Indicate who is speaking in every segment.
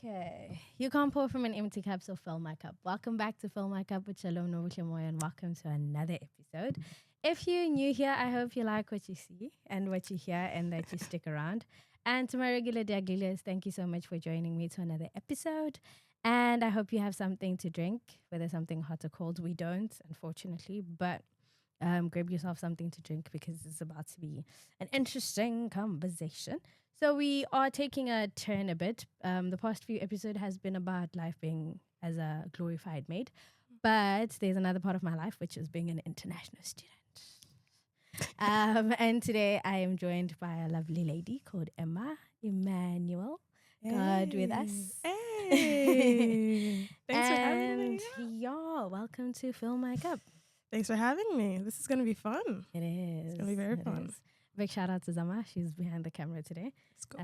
Speaker 1: Okay. You can't pour from an empty cup, so fill my cup. Welcome back to Fill My Cup with Shalom Novuklamoy, and welcome to another episode. If you're new here, I hope you like what you see and what you hear and that you stick around. And to my regular Daglilas, thank you so much for joining me to another episode. And I hope you have something to drink, whether something hot or cold. We don't, unfortunately, but grab yourself something to drink because it's about to be an interesting conversation. So we are taking a turn a bit. The past few episodes has been about life being as a glorified maid, but there's another part of my life which is being an international student. And today I am joined by a lovely lady called Emma Emmanuel. God with us.
Speaker 2: Hey. Thanks for having me.
Speaker 1: Yeah, welcome to Fill My Cup.
Speaker 2: Thanks for having me. This is going to be fun.
Speaker 1: It is.
Speaker 2: It's going to be very fun.
Speaker 1: Is. Big shout out to Zama. She's behind the camera today.
Speaker 2: Let's go.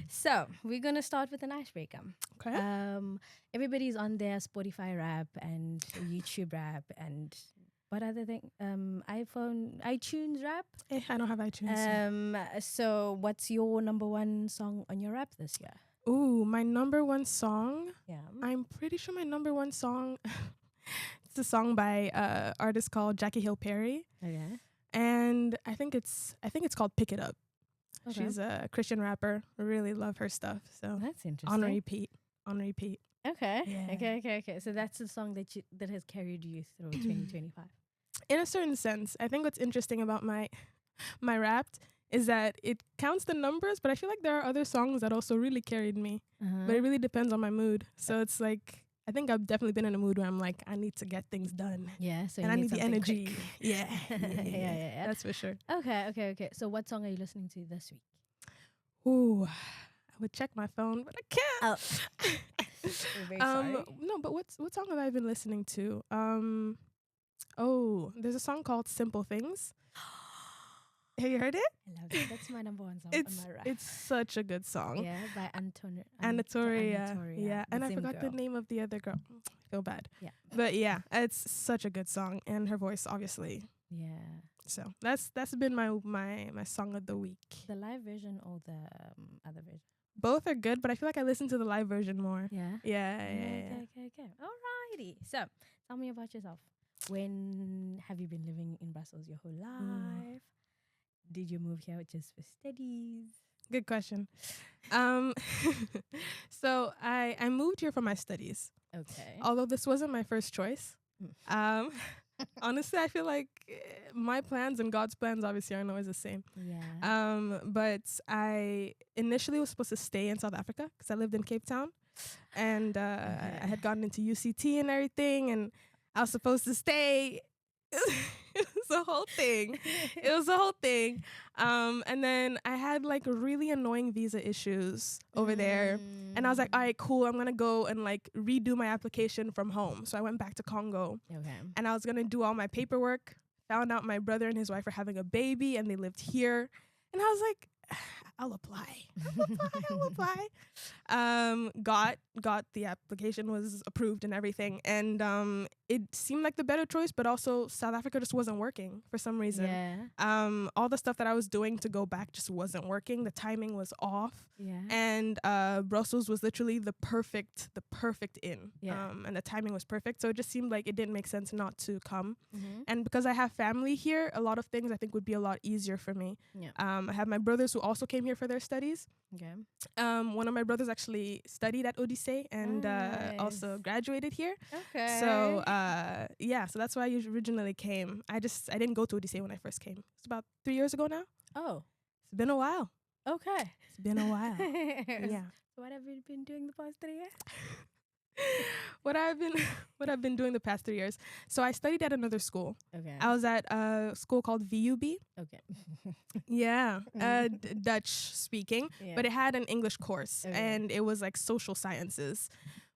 Speaker 1: So we're going to start with an icebreaker.
Speaker 2: Okay.
Speaker 1: Everybody's on their Spotify rap and YouTube rap and what other thing? iTunes rap.
Speaker 2: I don't have iTunes.
Speaker 1: So what's your number one song on your rap this year?
Speaker 2: Ooh, my number one song.
Speaker 1: Yeah.
Speaker 2: I'm pretty sure my number one song. It's a song by artist called Jackie Hill Perry.
Speaker 1: Okay.
Speaker 2: And I think it's called Pick It Up.
Speaker 1: Okay.
Speaker 2: She's a Christian rapper. I really love her stuff. So
Speaker 1: That's interesting.
Speaker 2: on repeat.
Speaker 1: Okay.
Speaker 2: Yeah.
Speaker 1: Okay. So that's the song that has carried you through 2025.
Speaker 2: In a certain sense, I think what's interesting about my rap is that it counts the numbers, but I feel like there are other songs that also really carried me. But it really depends on my mood. So it's like, I think I've definitely been in a mood where I'm like, I need to get things done.
Speaker 1: Yeah. So
Speaker 2: and I need the energy.
Speaker 1: Quick.
Speaker 2: Yeah.
Speaker 1: Yeah.
Speaker 2: That's for sure.
Speaker 1: Okay. So what song are you listening to this week?
Speaker 2: Ooh, I would check my phone, but I can't.
Speaker 1: Oh. We're very sorry.
Speaker 2: No, but what song have I been listening to? There's a song called Simple Things. Have you heard it?
Speaker 1: I love it. That's my number one song
Speaker 2: It's
Speaker 1: on my rap.
Speaker 2: it's such a good song.
Speaker 1: Yeah, by
Speaker 2: Anatoria. Yeah, and I
Speaker 1: same
Speaker 2: forgot
Speaker 1: girl.
Speaker 2: the name of the other girl. I feel bad.
Speaker 1: Yeah.
Speaker 2: But yeah, it's such a good song, and her voice, obviously.
Speaker 1: Yeah.
Speaker 2: So that's been my song of the week.
Speaker 1: The live version or the other version?
Speaker 2: Both are good, but I feel like I listen to the live version more.
Speaker 1: Yeah.
Speaker 2: Yeah.
Speaker 1: Okay. Alrighty. So tell me about yourself. When have you been living in Brussels your whole life? Did you move here just for studies?
Speaker 2: Good question. So I moved here for my studies.
Speaker 1: Okay.
Speaker 2: Although this wasn't my first choice. Honestly, I feel like my plans and God's plans obviously aren't always the same.
Speaker 1: Yeah.
Speaker 2: But I initially was supposed to stay in South Africa because I lived in Cape Town, and I had gotten into UCT and everything, and I was supposed to stay. It was a whole thing. And then I had like really annoying visa issues over there. And I was like, all right, cool. I'm going to go and like redo my application from home. So I went back to Congo.
Speaker 1: Okay.
Speaker 2: And I was going to do all my paperwork. Found out my brother and his wife are having a baby and they lived here. And I was like, I'll apply. Got the application was approved and everything. And it seemed like the better choice, but also South Africa just wasn't working for some reason.
Speaker 1: Yeah.
Speaker 2: All the stuff that I was doing to go back just wasn't working. The timing was off.
Speaker 1: Yeah.
Speaker 2: And Brussels was literally the perfect in.
Speaker 1: Yeah.
Speaker 2: And the timing was perfect. So it just seemed like it didn't make sense not to come.
Speaker 1: Mm-hmm.
Speaker 2: And because I have family here, a lot of things I think would be a lot easier for me.
Speaker 1: Yeah.
Speaker 2: I have my brothers who also came here for their studies.
Speaker 1: Okay.
Speaker 2: One of my brothers actually studied at Odyssey and
Speaker 1: Nice.
Speaker 2: also graduated here.
Speaker 1: Okay.
Speaker 2: So so that's why I originally came. I didn't go to Odyssey when I first came. It's about 3 years ago now.
Speaker 1: Oh.
Speaker 2: It's been a while.
Speaker 1: Okay.
Speaker 2: It's been a while. Yeah.
Speaker 1: So what have you been doing the past 3 years?
Speaker 2: What I've been doing the past 3 years. So I studied at another school.
Speaker 1: Okay.
Speaker 2: I was at a school called VUB.
Speaker 1: Okay.
Speaker 2: Yeah, Dutch speaking,
Speaker 1: Yeah.
Speaker 2: but it had an English course,
Speaker 1: Okay.
Speaker 2: and it was like social sciences,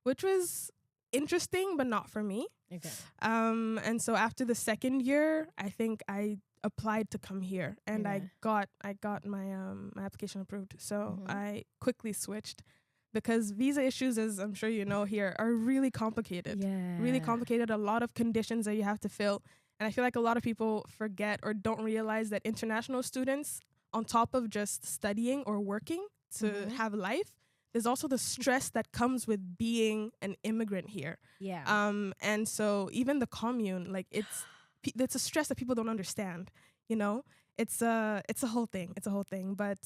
Speaker 2: which was interesting, but not for me.
Speaker 1: Okay.
Speaker 2: And so after the second year, I think I applied to come here, and
Speaker 1: Okay.
Speaker 2: I got my my application approved. So
Speaker 1: Mhm.
Speaker 2: I quickly switched because visa issues, as I'm sure you know here, are really complicated.
Speaker 1: Yeah.
Speaker 2: Really complicated. A lot of conditions that you have to fill. And I feel like a lot of people forget or don't realize that international students, on top of just studying or working to
Speaker 1: Mhm.
Speaker 2: have life, there's also the stress that comes with being an immigrant here.
Speaker 1: Yeah.
Speaker 2: And so even the commune, like it's a stress that people don't understand. You know, it's a whole thing. It's a whole thing. But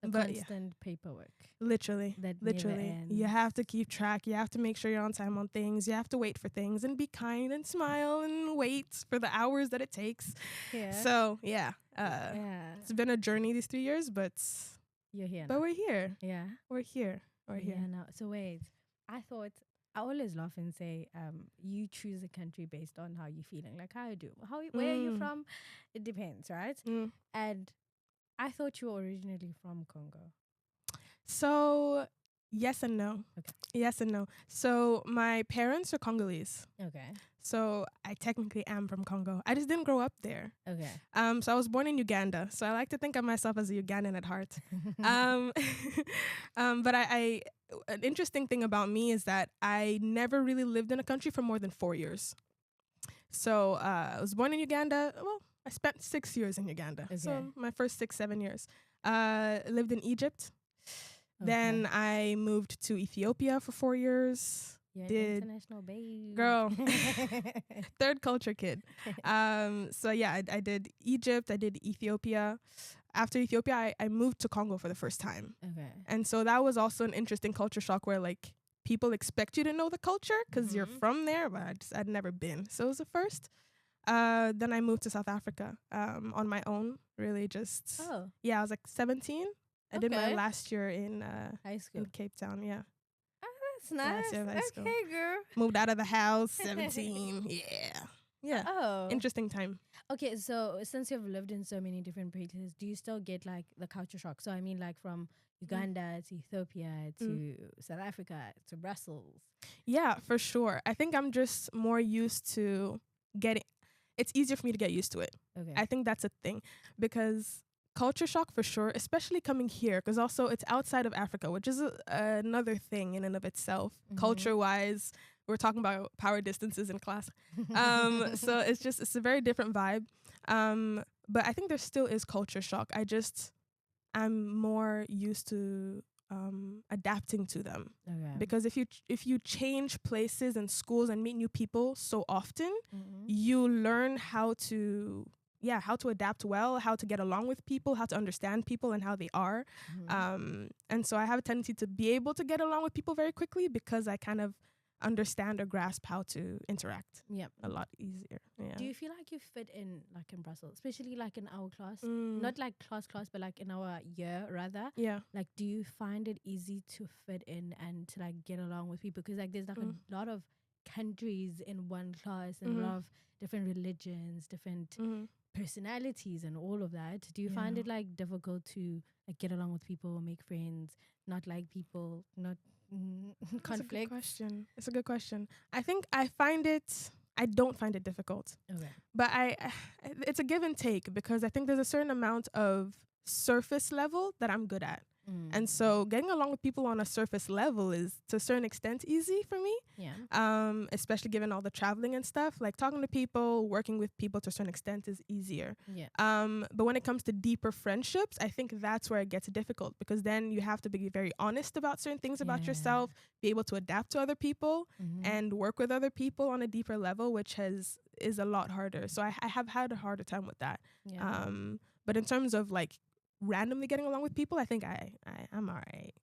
Speaker 1: The
Speaker 2: but yeah,
Speaker 1: constant paperwork
Speaker 2: literally,
Speaker 1: that never
Speaker 2: literally,
Speaker 1: ends.
Speaker 2: you have to keep track. You have to make sure you're on time on things. You have to wait for things and be kind and smile and wait for the hours that it takes.
Speaker 1: Yeah.
Speaker 2: So yeah,
Speaker 1: Yeah.
Speaker 2: it's been a journey these 3 years, but
Speaker 1: You're here
Speaker 2: but
Speaker 1: now.
Speaker 2: we're here.
Speaker 1: Yeah.
Speaker 2: We're here. We're
Speaker 1: You're
Speaker 2: here.
Speaker 1: here now. So wait, I always laugh and say, you choose a country based on how you're feeling. Like how you do. Where are you from? It depends, right?
Speaker 2: Mm.
Speaker 1: And I thought you were originally from Congo.
Speaker 2: So yes and no.
Speaker 1: Okay.
Speaker 2: Yes and no. So my parents are Congolese.
Speaker 1: Okay.
Speaker 2: So I technically am from Congo. I just didn't grow up there.
Speaker 1: Okay.
Speaker 2: So I was born in Uganda. So I like to think of myself as a Ugandan at heart. um, but an interesting thing about me is that I never really lived in a country for more than 4 years. So I was born in Uganda. Well, I spent 6 years in Uganda.
Speaker 1: Okay.
Speaker 2: So my first 6-7 years. Lived in Egypt.
Speaker 1: Okay.
Speaker 2: Then I moved to Ethiopia for 4 years.
Speaker 1: You're
Speaker 2: did-
Speaker 1: an international babe.
Speaker 2: Girl. Third culture kid. So yeah, I did Egypt. I did Ethiopia. After Ethiopia, I moved to Congo for the first time.
Speaker 1: Okay.
Speaker 2: And so that was also an interesting culture shock where like people expect you to know the culture because you're from there, but I'd never been. So it was the first. Then I moved to South Africa on my own, really just.
Speaker 1: Oh,
Speaker 2: Yeah, I was like 17. I did my
Speaker 1: Okay.
Speaker 2: last year in
Speaker 1: high school.
Speaker 2: Cape Town, yeah.
Speaker 1: That's nice.
Speaker 2: year of high school.
Speaker 1: Okay, girl.
Speaker 2: Moved out of the house, 17. Yeah. Yeah.
Speaker 1: Oh.
Speaker 2: Interesting time.
Speaker 1: Okay, so since you've lived in so many different places, do you still get like the culture shock? So I mean, like from Uganda to Ethiopia to South Africa to Brussels.
Speaker 2: Yeah, for sure. I think I'm just more used to it's easier for me to get used to it.
Speaker 1: Okay.
Speaker 2: I think that's a thing because culture shock for sure, especially coming here, because also it's outside of Africa, which is another thing in and of itself. Culture wise, we're talking about power distances in class. So it's a very different vibe. But I think there still is culture shock. I'm more used to adapting to them.
Speaker 1: Okay.
Speaker 2: Because if you change places and schools and meet new people so often, you learn how to adapt well, how to get along with people, how to understand people and how they are. And so I have a tendency to be able to get along with people very quickly because I kind of understand or grasp how to interact a lot easier. Yeah.
Speaker 1: Do you feel like you fit in like in Brussels, especially like in our class? Not like class, but like in our year rather.
Speaker 2: Yeah.
Speaker 1: Like, do you find it easy to fit in and to like get along with people? Because like there's like a lot of countries in one class and a lot of different religions, different personalities and all of that. Do you find it like difficult to like get along with people, make friends, not like people, not conflict?
Speaker 2: It's a good question. I think I don't find it difficult.
Speaker 1: Okay.
Speaker 2: But it's a give and take because I think there's a certain amount of surface level that I'm good at. And so getting along with people on a surface level is to a certain extent easy for me.
Speaker 1: Yeah.
Speaker 2: Especially given all the traveling and stuff. Like talking to people, working with people to a certain extent is easier.
Speaker 1: Yeah.
Speaker 2: But when it comes to deeper friendships, I think that's where it gets difficult because then you have to be very honest about certain things about yourself, be able to adapt to other people and work with other people on a deeper level, which is a lot harder. So I have had a harder time with that.
Speaker 1: Yeah.
Speaker 2: But in terms of like randomly getting along with people, I think I'm all right.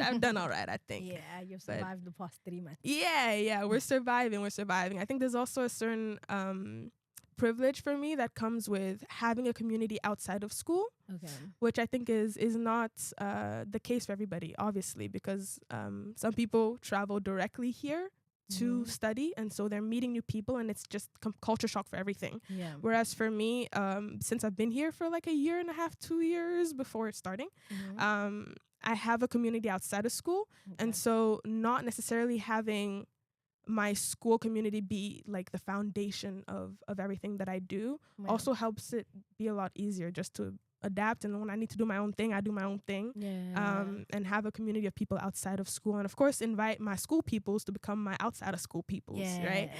Speaker 2: I've done all right, I think.
Speaker 1: Yeah, you've survived the past 3 months.
Speaker 2: Yeah, we're surviving. I think there's also a certain privilege for me that comes with having a community outside of school, which I think is not the case for everybody, obviously, because some people travel directly here to study, and so they're meeting new people, and it's just culture shock for everything.
Speaker 1: Yeah.
Speaker 2: Whereas for me, since I've been here for like a year and a half, 2 years before starting, I have a community outside of school, and so not necessarily having my school community be like the foundation of everything that I do also helps it be a lot easier just to adapt, and when I need to do my own thing, I do my own thing. And have a community of people outside of school, and of course invite my school peoples to become my outside of school peoples, right?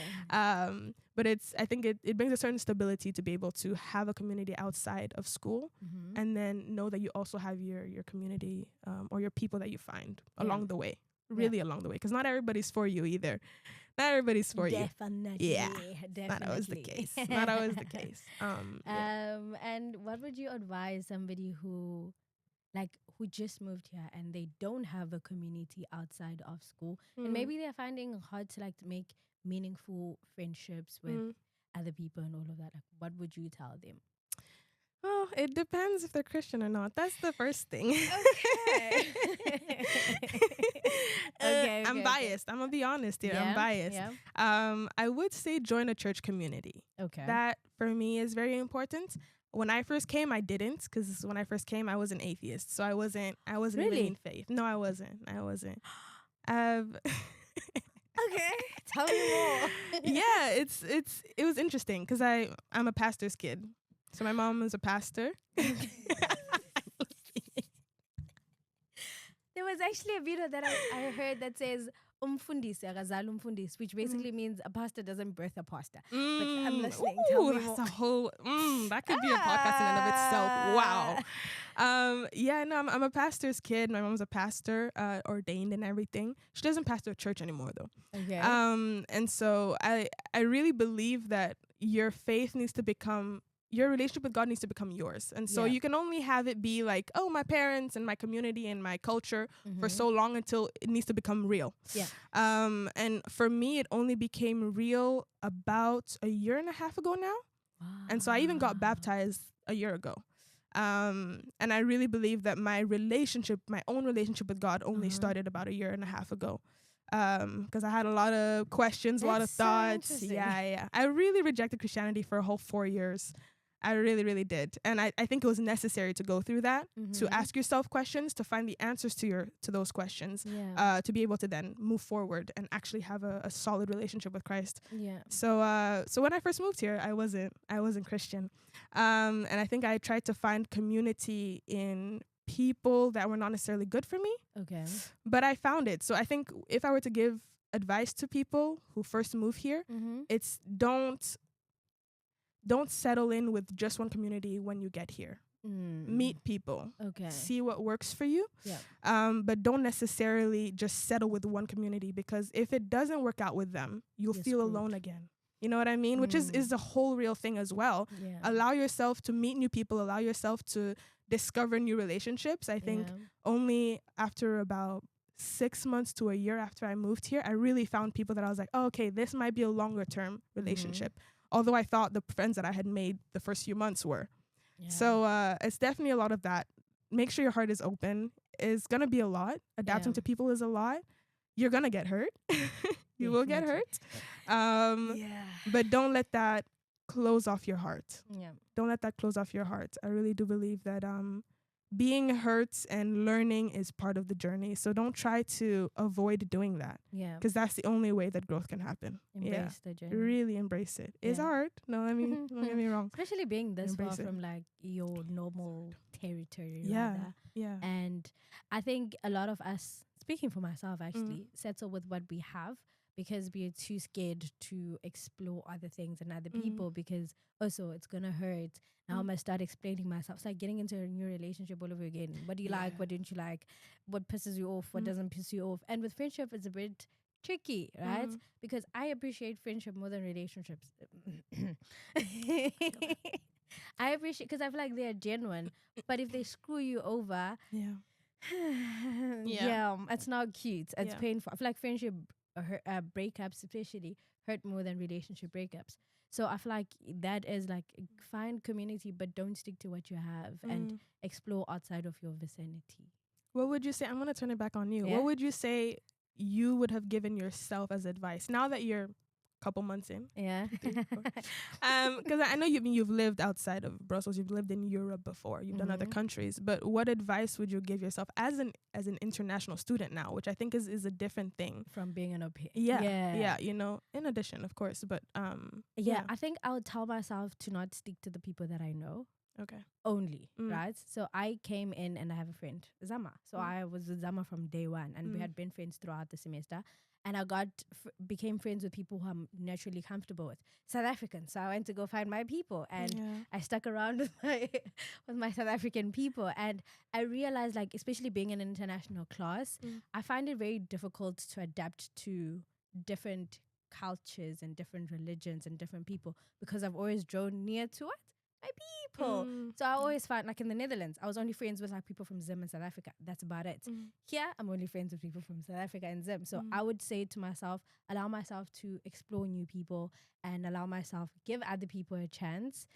Speaker 2: But I think it brings a certain stability to be able to have a community outside of school, and then know that you also have your community or your people that you find along the way, really along the way, because not everybody's for you either. Not everybody's for you. Yeah,
Speaker 1: definitely.
Speaker 2: not always the case. Not always the case.
Speaker 1: And what would you advise somebody who just moved here and they don't have a community outside of school, and maybe they're finding it hard to make meaningful friendships with other people and all of that? Like, what would you tell them?
Speaker 2: Oh, it depends if they're Christian or not. That's the first thing.
Speaker 1: Okay. Okay,
Speaker 2: I'm biased. I'm gonna be honest here. I'm biased. I would say join a church community.
Speaker 1: Okay.
Speaker 2: That for me is very important. When I first came, I didn't, because when I first came, I was an atheist, so I wasn't really in faith. No, I wasn't.
Speaker 1: Okay, tell me more.
Speaker 2: Yeah, it was interesting because I'm a pastor's kid. So my mom is a pastor.
Speaker 1: There was actually a video that I heard that says umfundisi akazali umfundisi, which basically means a pastor doesn't birth a pastor. But I'm listening. Tell me more.
Speaker 2: That's a whole that could be a podcast in and of itself. Wow. I'm a pastor's kid. My mom's a pastor, ordained and everything. She doesn't pastor a church anymore though.
Speaker 1: Okay.
Speaker 2: And so I really believe that your faith needs to become, your relationship with God needs to become yours. And so you can only have it be like, oh, my parents and my community and my culture for so long until it needs to become real.
Speaker 1: Yeah.
Speaker 2: And for me, it only became real about a year and a half ago now. Wow. And so I even got baptized a year ago. And I really believe that my own relationship with God only started about a year and a half ago. Because I had a lot of questions, a lot of thoughts.
Speaker 1: So
Speaker 2: yeah. I really rejected Christianity for a whole 4 years. I really, really did. And I think it was necessary to go through that, to ask yourself questions, to find the answers to those questions, to be able to then move forward and actually have a solid relationship with Christ.
Speaker 1: Yeah.
Speaker 2: So when I first moved here, I wasn't Christian. And I think I tried to find community in people that were not necessarily good for me.
Speaker 1: Okay.
Speaker 2: But I found it. So I think if I were to give advice to people who first move here, it's don't settle in with just one community when you get here. Meet people.
Speaker 1: Okay.
Speaker 2: See what works for you.
Speaker 1: Yeah.
Speaker 2: But don't necessarily just settle with one community, because if it doesn't work out with them, you'll feel alone again. You know what I mean? Which is a whole real thing as well.
Speaker 1: Yeah.
Speaker 2: Allow yourself to meet new people. Allow yourself to discover new relationships. I think only after about 6 months to a year after I moved here, I really found people that I was like, oh, okay, this might be a longer term relationship. Although I thought the friends that I had made the first few months were. Yeah. So it's definitely a lot of that. Make sure your heart is open. It's going to be a lot. Adapting to people is a lot. You're going to get hurt. You will get hurt. But don't let that close off your heart. Yeah. Don't let that close off your heart. I really do believe that being hurt and learning is part of the journey. So don't try to avoid doing that. Yeah. Because that's the only way that growth can happen.
Speaker 1: Embrace the journey.
Speaker 2: Really embrace it. It's hard. No, I mean, don't get me wrong.
Speaker 1: Especially being this far from your normal territory.
Speaker 2: Yeah.
Speaker 1: Rather.
Speaker 2: Yeah.
Speaker 1: And I think a lot of us, speaking for myself actually, settle with what we have because we are too scared to explore other things and other people, because also it's going to hurt. Now I'm going to start explaining myself. It's like getting into a new relationship all over again. What do you like? What don't you like? What pisses you off? What doesn't piss you off? And with friendship, it's a bit tricky, right? Because I appreciate friendship more than relationships. I appreciate, because I feel like they're genuine. But if they screw you over, it's not cute. It's painful. I feel like friendship breakups especially hurt more than relationship breakups. So I feel like that is like, find community, but don't stick to what you have and explore outside of your vicinity.
Speaker 2: What would you say? I'm going to turn it back on you.
Speaker 1: Yeah?
Speaker 2: What would you say you would have given yourself as advice now that you're a couple months in?
Speaker 1: Yeah.
Speaker 2: Because I know you've lived outside of Brussels. You've lived in Europe before. You've done other countries. But what advice would you give yourself as an international student now, which I think is a different thing
Speaker 1: from being an au pair?
Speaker 2: Yeah. You know, in addition, of course. But
Speaker 1: I think I would tell myself to not stick to the people that I know.
Speaker 2: Okay.
Speaker 1: only,
Speaker 2: Mm.
Speaker 1: right? So I came in and I have a friend, Zama. So I was with Zama from day one, and we had been friends throughout the semester. And I became friends with people who I'm naturally comfortable with, South Africans. So I went to go find my people, and I stuck around with my with my South African people. And I realized, like, especially being in an international class, I find it very difficult to adapt to different cultures and different religions and different people, because I've always drawn near to it, my people. So I always find, like in the Netherlands, I was only friends with like people from Zim and South Africa. That's about it. Here, I'm only friends with people from South Africa and Zim. So I would say to myself, allow myself to explore new people and allow myself, give other people a chance.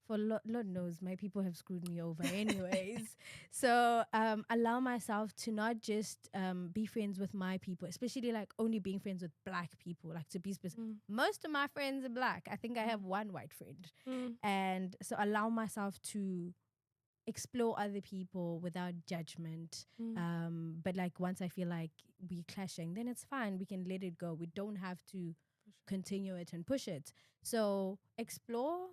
Speaker 1: For Lord knows, my people have screwed me over anyways. So allow myself to not just be friends with my people, especially like only being friends with black people, like to be specific. Most of my friends are black. I think I have one white friend. And so allow myself to explore other people without judgment. But like once I feel like we're clashing, then it's fine. We can let it go. We don't have to continue it and push it. So explore,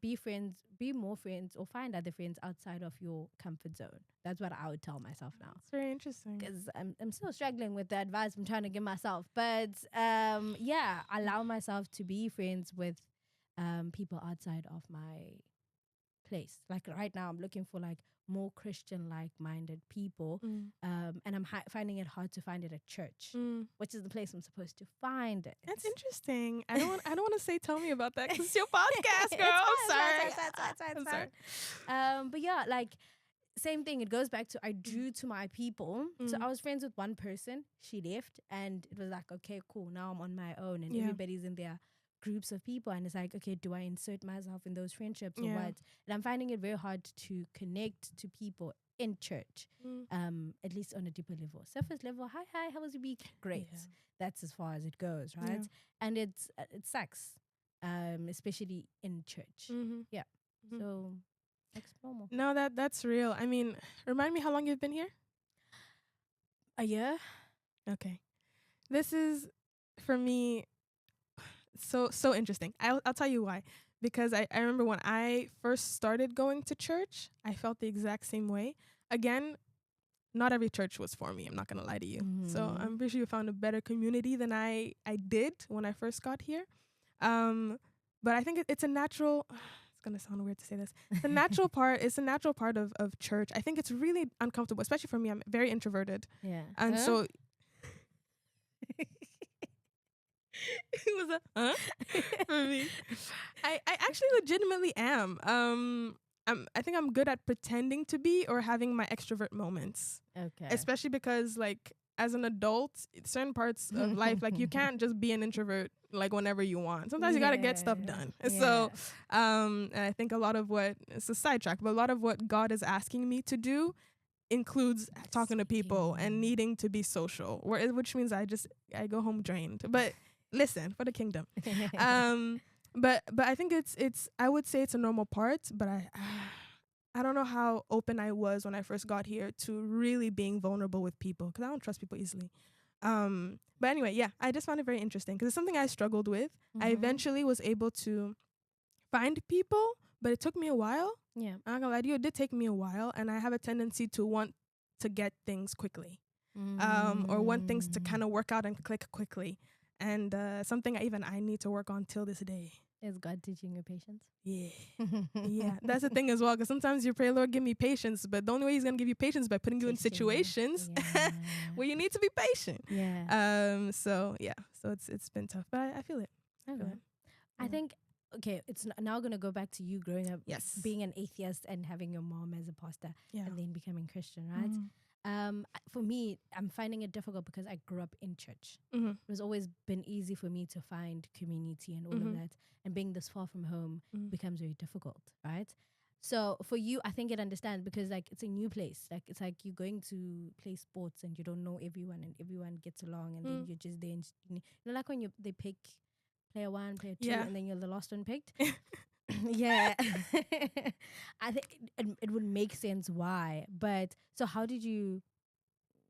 Speaker 1: be friends, be more friends, or find other friends outside of your comfort zone. That's what I would tell myself now.
Speaker 2: It's very interesting.
Speaker 1: Because I'm still struggling with the advice I'm trying to give myself. But yeah, allow myself to be friends with people outside of my place. Like right now, I'm looking for like more Christian like-minded people, and I'm finding it hard to find it at church, which is the place I'm supposed to find it.
Speaker 2: That's interesting. I don't want to say tell me about that because it's your podcast, girl. I'm sorry.
Speaker 1: But yeah, like same thing. It goes back to I drew to my people. So I was friends with one person. She left, and it was like, okay, cool. Now I'm on my own, and everybody's in their groups of people, and it's like, okay, do I insert myself in those friendships or what? And I'm finding it very hard to connect to people in church, at least on a deeper level. Surface level, hi, how was your week? Great. That's as far as it goes, right? And it sucks, especially in church. So explore more.
Speaker 2: No, that's real. I mean, remind me how long you've been here?
Speaker 1: A year.
Speaker 2: Okay. This is, for me, so interesting. I'll tell you why. Because I remember when I first started going to church, I felt the exact same way. Again, not every church was for me. I'm not going to lie to you. So I'm pretty sure you found a better community than I did when I first got here. But I think it's a natural... It's going to sound weird to say this. It's a natural part. It's a natural part of church. I think it's really uncomfortable, especially for me. I'm very introverted.
Speaker 1: Yeah.
Speaker 2: And so... It was a for me. I actually legitimately am. I think I'm good at pretending to be or having my extrovert moments.
Speaker 1: Okay.
Speaker 2: Especially because like as an adult, certain parts of life, like you can't just be an introvert like whenever you want. Sometimes you gotta get stuff done. So and I think a lot of what, it's a sidetrack, but a lot of what God is asking me to do includes talking to people and needing to be social, which means I go home drained. But listen, for the kingdom. But I think it's I would say it's a normal part, but I don't know how open I was when I first got here to really being vulnerable with people, because I don't trust people easily. But anyway, yeah, I just found it very interesting because it's something I struggled with. I eventually was able to find people, but it took me a while.
Speaker 1: Yeah.
Speaker 2: I'm not gonna lie to you, it did take me a while, and I have a tendency to want to get things quickly, or want things to kind of work out and click quickly. And something I need to work on till this day.
Speaker 1: Is God teaching you patience?
Speaker 2: Yeah. Yeah. That's the thing as well, because sometimes you pray, Lord, give me patience, but the only way he's going to give you patience is by putting you in situations where you need to be patient.
Speaker 1: Yeah.
Speaker 2: So, yeah. So it's been tough, but I feel it.
Speaker 1: I think, okay, it's now going to go back to you growing up, being an atheist and having your mom as a pastor and then becoming Christian, right? For me, I'm finding it difficult because I grew up in church. It was always been easy for me to find community and all of that. And being this far from home becomes very difficult, right? So for you, I think it understands because like it's a new place. Like it's like you're going to play sports and you don't know everyone and everyone gets along and then you're just there. And you know, like when they pick player 1, player 2, and then you're the last one picked. Yeah. I think it would make sense why. But so how did you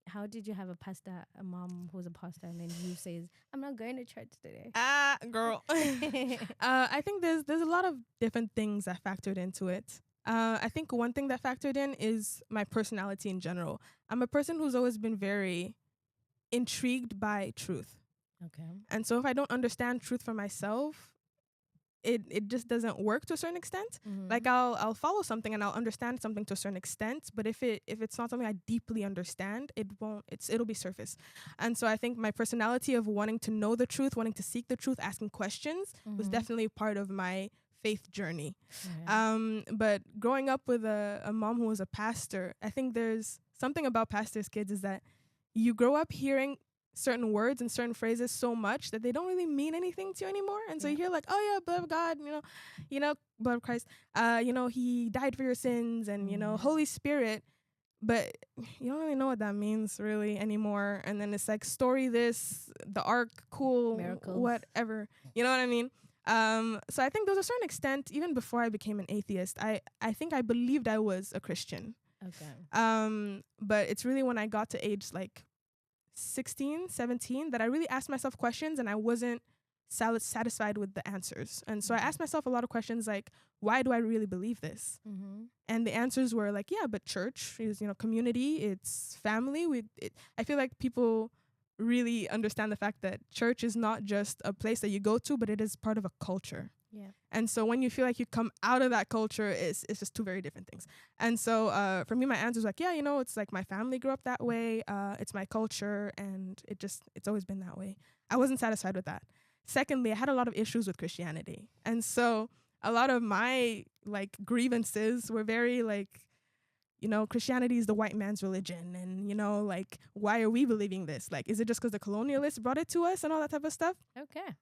Speaker 1: how did you have a mom who's a pastor, and then you says, I'm not going to church today?
Speaker 2: Girl. I think there's a lot of different things that factored into it. I think one thing that factored in is my personality in general. I'm a person who's always been very intrigued by truth.
Speaker 1: Okay.
Speaker 2: And so if I don't understand truth for myself, it just doesn't work to a certain extent. Like I'll follow something and I'll understand something to a certain extent, but if it's not something I deeply understand, it'll be surface. And so I think my personality of wanting to know the truth, wanting to seek the truth, asking questions was definitely part of my faith journey. But growing up with a mom who was a pastor, I think there's something about pastors' kids is that you grow up hearing certain words and certain phrases so much that they don't really mean anything to you anymore. And so you hear like, oh yeah, blood of God, blood of Christ, he died for your sins, and Holy Spirit, but you don't really know what that means really anymore. And then it's like story this, the ark, cool,
Speaker 1: miracles,
Speaker 2: whatever. You know what I mean? So I think to a certain extent, even before I became an atheist, I think I believed I was a Christian.
Speaker 1: Okay.
Speaker 2: But it's really when I got to age like 16, 17 that I really asked myself questions, and I wasn't satisfied with the answers. And so I asked myself a lot of questions like, why do I really believe this? And the answers were like, yeah, but church is, community, it's family. I feel like people really understand the fact that church is not just a place that you go to, but it is part of a culture.
Speaker 1: Yeah.
Speaker 2: And so when you feel like you come out of that culture, it's just two very different things. And so for me, my answer was like, yeah, it's like my family grew up that way. It's my culture, and it's always been that way. I wasn't satisfied with that. Secondly, I had a lot of issues with Christianity. And so a lot of my like grievances were very like, Christianity is the white man's religion. And, like, why are we believing this? Like, is it just because the colonialists brought it to us and all that type of stuff?
Speaker 1: Okay.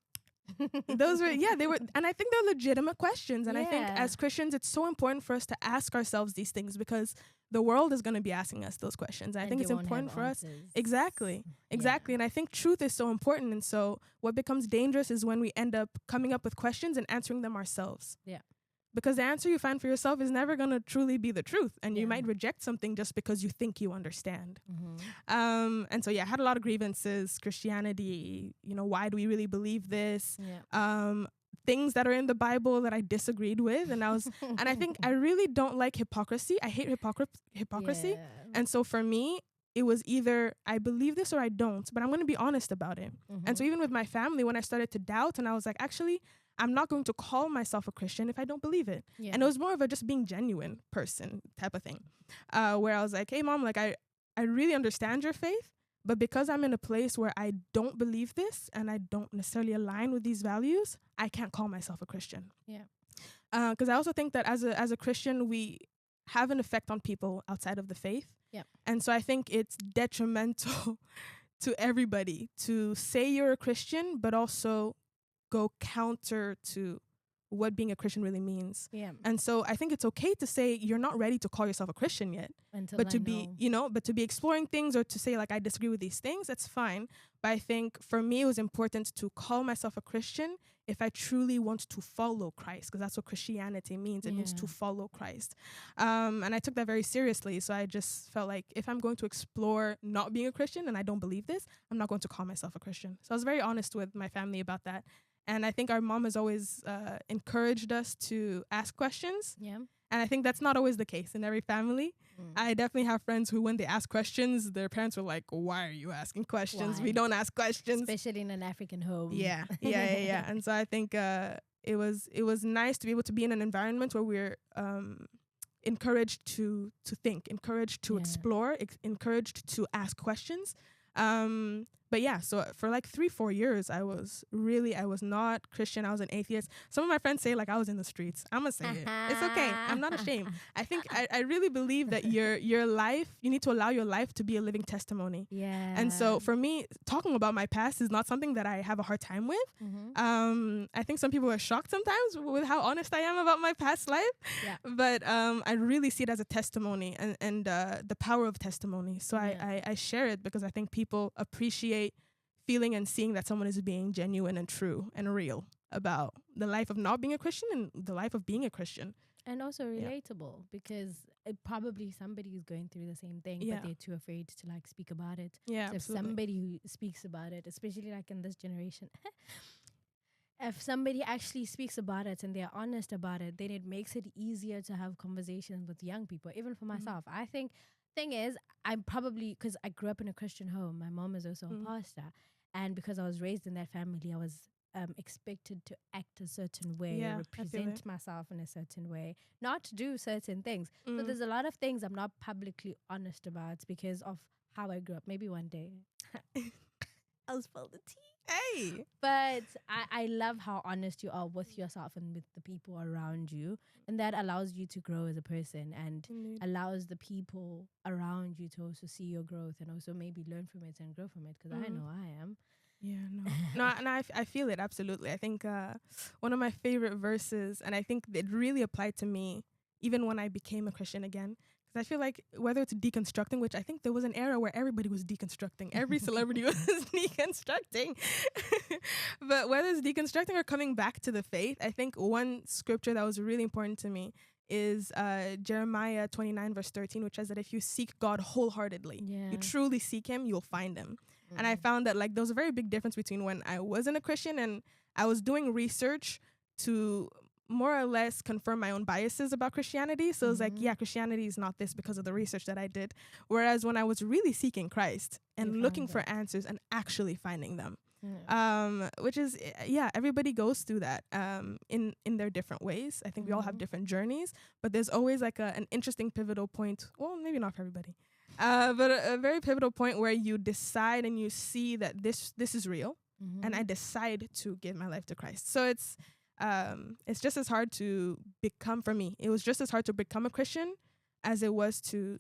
Speaker 2: Those were, they were, and I think they're legitimate questions. And I think as Christians, it's so important for us to ask ourselves these things, because the world is going to be asking us those questions. And I think it's important for us. Exactly. And I think truth is so important. And so what becomes dangerous is when we end up coming up with questions and answering them ourselves.
Speaker 1: Yeah.
Speaker 2: Because the answer you find for yourself is never going to truly be the truth. And you might reject something just because you think you understand. And so, I had a lot of grievances. Christianity, why do we really believe this? Things that are in the Bible that I disagreed with. And I think I really don't like hypocrisy. I hate hypocrisy. Yeah. And so for me, it was either I believe this or I don't, but I'm going to be honest about it. And so even with my family, when I started to doubt, and I was like, actually, I'm not going to call myself a Christian if I don't believe it. Yeah. And it was more of a just being genuine person type of thing, where I was like, hey, Mom, like I really understand your faith, but because I'm in a place where I don't believe this and I don't necessarily align with these values, I can't call myself a Christian.
Speaker 1: Yeah.
Speaker 2: Because I also think that as a Christian, we have an effect on people outside of the faith.
Speaker 1: Yeah.
Speaker 2: And so I think it's detrimental to everybody to say you're a Christian, but also go counter to what being a Christian really means.
Speaker 1: Yeah.
Speaker 2: And so I think it's okay to say you're not ready to call yourself a Christian yet. But to be exploring things, or to say like I disagree with these things, that's fine. But I think for me it was important to call myself a Christian if I truly want to follow Christ, because that's what Christianity means. It means to follow Christ. And I took that very seriously. So I just felt like if I'm going to explore not being a Christian and I don't believe this, I'm not going to call myself a Christian. So I was very honest with my family about that. And I think our mom has always encouraged us to ask questions. Yeah. And I think that's not always the case in every family. I definitely have friends who, when they ask questions, their parents were like, why are you asking questions? Why? We don't ask questions.
Speaker 1: Especially in an African home.
Speaker 2: Yeah. And so I think it was nice to be able to be in an environment where we're encouraged to think, encouraged to explore, encouraged to ask questions. But yeah, so for like 3-4 years, I was not Christian. I was an atheist. Some of my friends say like I was in the streets. I'm gonna say it. It's okay. I'm not ashamed. I think I really believe that your life, you need to allow your life to be a living testimony. Yeah. And so for me, talking about my past is not something that I have a hard time with. I think some people are shocked sometimes with how honest I am about my past life. Yeah. But I really see it as a testimony and the power of testimony. So I share it because I think people appreciate feeling and seeing that someone is being genuine and true and real about the life of not being a Christian and the life of being a Christian.
Speaker 1: And also
Speaker 2: Yeah.
Speaker 1: relatable because probably somebody is going through the same thing,
Speaker 2: Yeah.
Speaker 1: but they're too afraid to like speak about it.
Speaker 2: Yeah,
Speaker 1: So if
Speaker 2: absolutely.
Speaker 1: somebody who speaks about it, especially like in this generation, if somebody actually speaks about it and they're honest about it, then it makes it easier to have conversations with young people. Even for myself, I think thing is, I'm probably because I grew up in a Christian home. My mom is also a pastor, and because I was raised in that family, I was expected to act a certain way,
Speaker 2: Yeah, I feel
Speaker 1: represent
Speaker 2: it.
Speaker 1: myself in a certain way, not do certain things. So
Speaker 2: Mm.
Speaker 1: there's a lot of things I'm not publicly honest about because of how I grew up. Maybe one day I'll spill the tea.
Speaker 2: Hey.
Speaker 1: But I love how honest you are with yourself and with the people around you. And that allows you to grow as a person and
Speaker 2: Indeed.
Speaker 1: allows the people around you to also see your growth and also maybe learn from it and grow from it. Because I know I am.
Speaker 2: Yeah, no. No, and I feel it, absolutely. I think one of my favorite verses, and I think it really applied to me even when I became a Christian again. Because I feel like whether it's deconstructing, which I think there was an era where everybody was deconstructing, every celebrity was deconstructing. But whether it's deconstructing or coming back to the faith, I think one scripture that was really important to me is Jeremiah 29 verse 13, which says that if you seek God wholeheartedly,
Speaker 1: Yeah.
Speaker 2: you truly seek him, you'll find him. And I found that like there was a very big difference between when I wasn't a Christian and I was doing research to more or less confirm my own biases about Christianity. So it was like, yeah, Christianity is not this because of the research that I did. Whereas when I was really seeking Christ and
Speaker 1: You
Speaker 2: looking
Speaker 1: found
Speaker 2: for
Speaker 1: it.
Speaker 2: answers and actually finding them,
Speaker 1: Yeah.
Speaker 2: which is, yeah, everybody goes through that in their different ways. I think we all have different journeys, but there's always like an interesting pivotal point. Well, maybe not for everybody. But a very pivotal point where you decide and you see that this is real, and I decide to give my life to Christ. So it's just as hard to become, for me, it was just as hard to become a Christian as it was to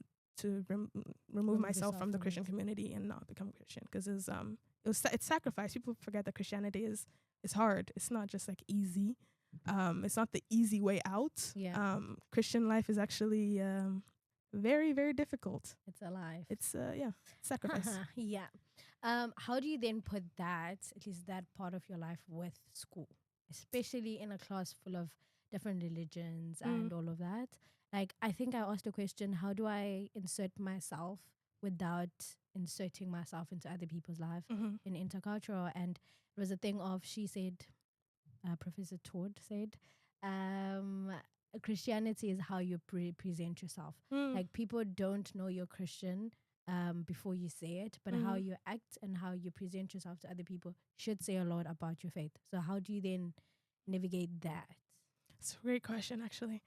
Speaker 2: remove myself from the Christian community and not become a Christian, because it's sacrifice. People forget that Christianity is hard. It's not just like easy. It's not the easy way out.
Speaker 1: Yeah.
Speaker 2: Christian life is actually very, very difficult.
Speaker 1: It's alive.
Speaker 2: It's sacrifice.
Speaker 1: Yeah. How do you then put that, at least that part of your life, with school, especially in a class full of different religions and all of that? Like, I think I asked a question: how do I insert myself without inserting myself into other people's life in intercultural? And it was a thing of, she said, Professor Todd said, Christianity is how you present yourself. Like, people don't know you're Christian before you say it, but how you act and how you present yourself to other people should say a lot about your faith. So how do you then navigate that?
Speaker 2: It's a great question, actually.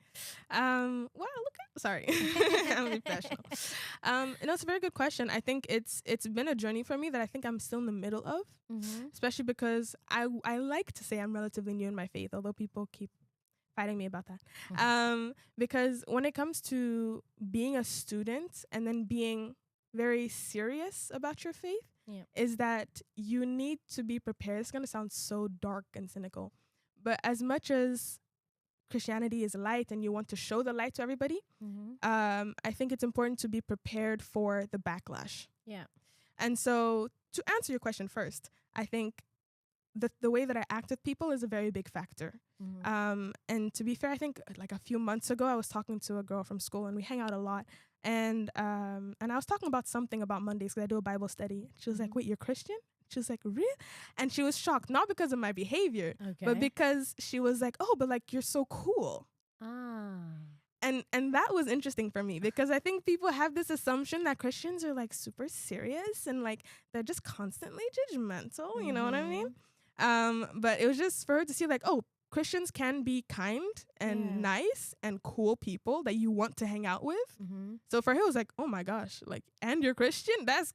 Speaker 2: Sorry, I'm being professional. It's a very good question. I think it's been a journey for me that I think I'm still in the middle of, especially because I like to say I'm relatively new in my faith, although people keep fighting me about that. Because when it comes to being a student and then being very serious about your faith, is that you need to be prepared. It's going to sound so dark and cynical, but as much as Christianity is light and you want to show the light to everybody, I think it's important to be prepared for the backlash.
Speaker 1: Yeah.
Speaker 2: And so to answer your question first, I think the way that I act with people is a very big factor. And to be fair, I think like a few months ago, I was talking to a girl from school and we hang out a lot. And I was talking about something about Mondays because I do a Bible study. She was like, wait, you're Christian? She was like, really? And she was shocked, not because of my behavior, but because she was like, oh, but like, you're so cool. And that was interesting for me because I think people have this assumption that Christians are like super serious and like they're just constantly judgmental, you know what I mean? But it was just for her to see like, oh, Christians can be kind and nice and cool people that you want to hang out with. So for her, it was like, oh my gosh, like, and you're Christian? That's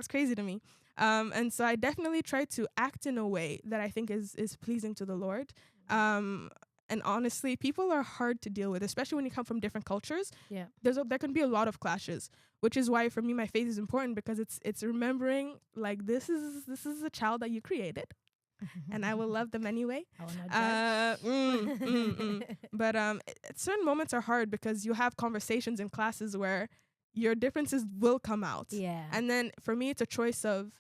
Speaker 2: crazy to me. And so I definitely try to act in a way that I think is pleasing to the Lord. And honestly, people are hard to deal with, especially when you come from different cultures.
Speaker 1: Yeah.
Speaker 2: There can be a lot of clashes, which is why for me, my faith is important because it's remembering like this is a child that you created. And I will love them anyway.
Speaker 1: I will not judge.
Speaker 2: But certain moments are hard because you have conversations in classes where your differences will come out.
Speaker 1: Yeah.
Speaker 2: And then for me, it's a choice of,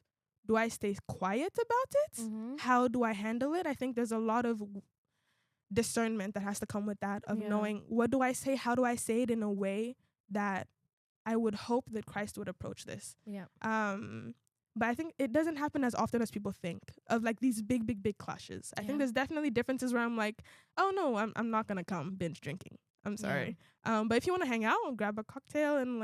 Speaker 2: do I stay quiet about it? How do I handle it? I think there's a lot of discernment that has to come with that, of
Speaker 1: Yeah.
Speaker 2: knowing, what do I say? How do I say it in a way that I would hope that Christ would approach this?
Speaker 1: Yeah.
Speaker 2: But I think it doesn't happen as often as people think, of like these big clashes. I
Speaker 1: Yeah.
Speaker 2: think there's definitely differences where I'm like, oh no, I'm not gonna come binge drinking. I'm sorry. But if you want to hang out and grab a cocktail and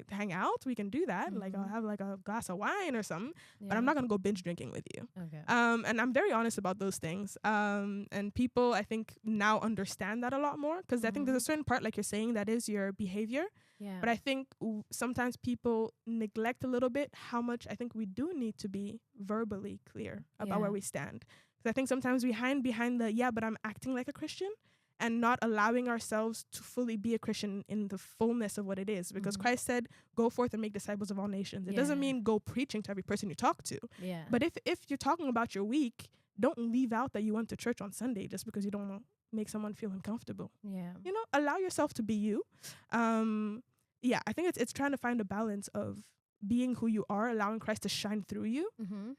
Speaker 2: hang out, we can do that. Like I'll have like a glass of wine or something, but I'm not gonna go binge drinking with you.
Speaker 1: Okay.
Speaker 2: And I'm very honest about those things. And people, I think, now understand that a lot more, because I think there's a certain part, like you're saying, that is your behavior.
Speaker 1: Yeah.
Speaker 2: But I think sometimes people neglect a little bit how much I think we do need to be verbally clear about where we stand. Because I think sometimes we hide behind the, but I'm acting like a Christian, and not allowing ourselves to fully be a Christian in the fullness of what it is. Because Christ said, go forth and make disciples of all nations. It doesn't mean go preaching to every person you talk to.
Speaker 1: Yeah.
Speaker 2: But if you're talking about your week, don't leave out that you went to church on Sunday just because you don't want to make someone feel uncomfortable.
Speaker 1: Yeah.
Speaker 2: You know, allow yourself to be you. I think it's trying to find a balance of being who you are, allowing Christ to shine through you.